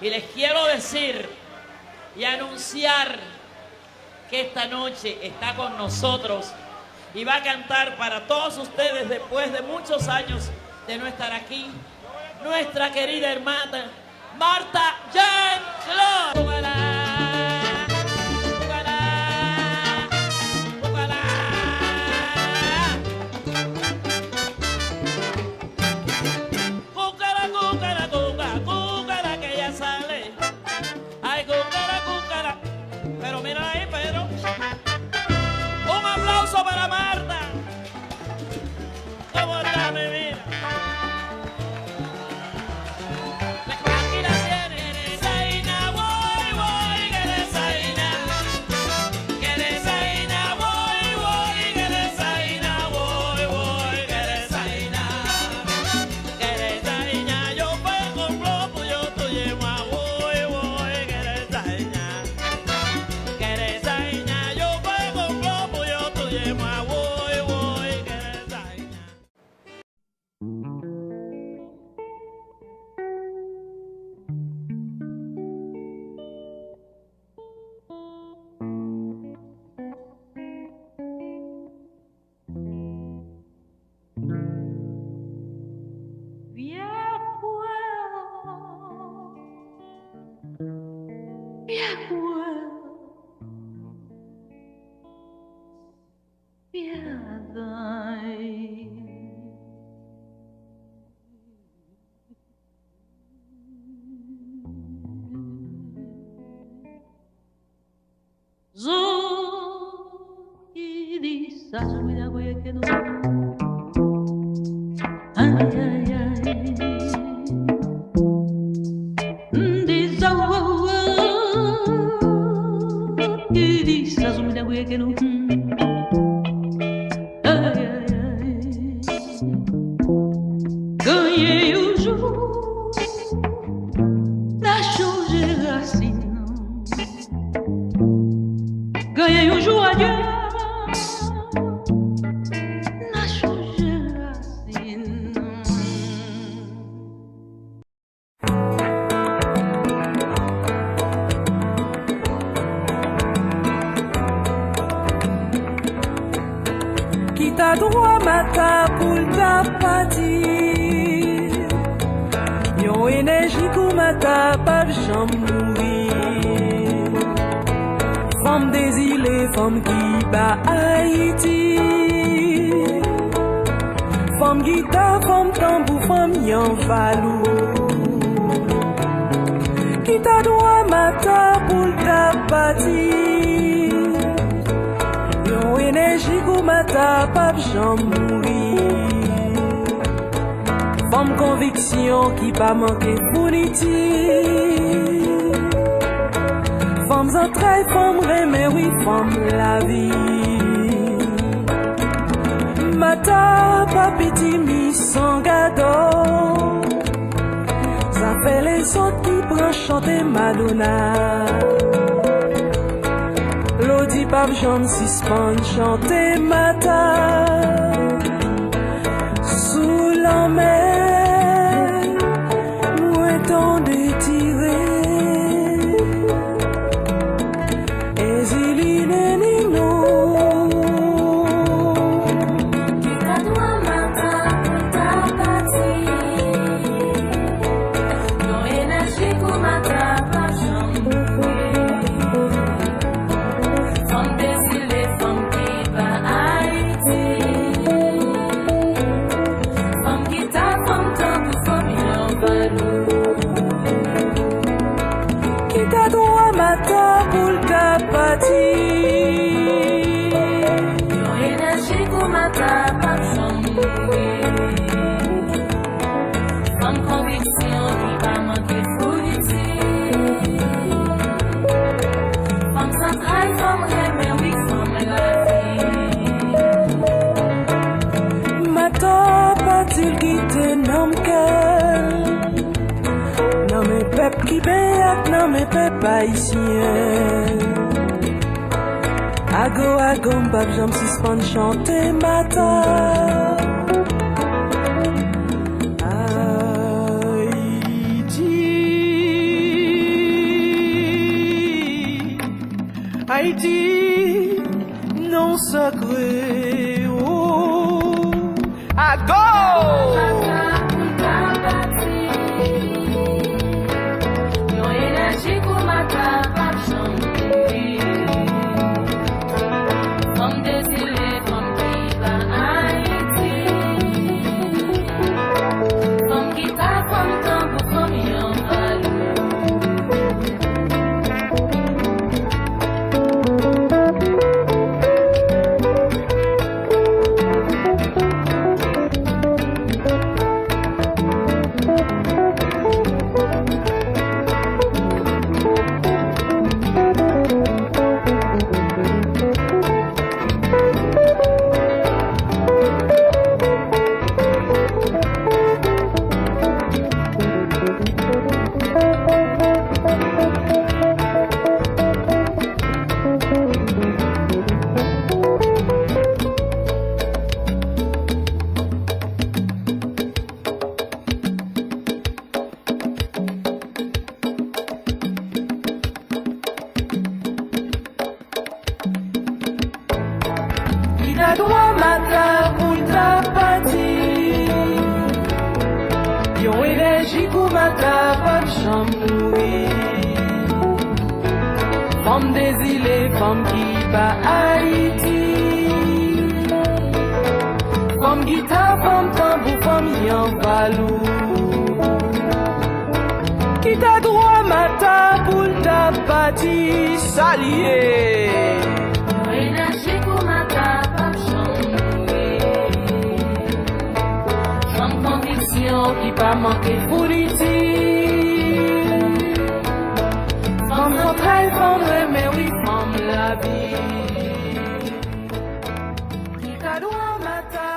Y les quiero decir y anunciar que esta noche está con nosotros y va a cantar para todos ustedes después de muchos años de no estar aquí, nuestra querida hermana Marta Jean-Claude. Para Marta. ¿Cómo está mi vida? Aquí la tiene. Zaina, voy, voy, que Zaina. Que Zaina, voy, voy, que Zaina, voy, voy, que Zaina. Que Zaina, yo pego un globo, yo te llevo a voy, voy, que Zaina. Que Zaina, yo pego un globo, yo te llevo a voy, voy, que Zaina. Ta droit mata pour ta partie. Yon énergie kou mata pas jamais mourir. Femme désirée, femme qui bat Haïti. Femme guitare, femme tambour, femme yon valou. Qui ta droit mata pour ta partie. Yon énergie kou mata pas jamais mourir. Femme conviction qui pas manquer fourniture. Femmes entrailles, femmes remè, oui, femmes la vie. Mata pas piti mi sans gado. Ça fait les autres qui prennent chanter Madonna. Lodi pap jom suspend chante mata sous la mer mouais tant détiré eziline nino Kita dua mata ta pati Don energi ku mata pa jom Femme désirée, femme qui va Haïti. Femme qui t'a, femme tambour, femme yon valou. qui t'a droit mata pour ta partie. Yon énergie kou mata pa jom mourir. Femme conviction qui va manquer fourniture. Femme centrale, femme remè, oui, femme la vie. Mata patil qui te nomme qu'elle. Non mais peuple qui béat, non mais peuple haïtien. Ago, m'bap j'aime suspend chanter mata. Haïti. Haïti, non sacré, oh, à go! La droit matin pour ta partie. Yon énergie pour matin pas de chambre. Femme désirée, femme qui va Haïti. Femme guitare, femme tambour, femme y'en valou. Qui t'a droit matin pour ta partie. Salier. Qui pas manquer politique. Femme travail, femme mais oui, femme la vie. Qui t'a droit matin.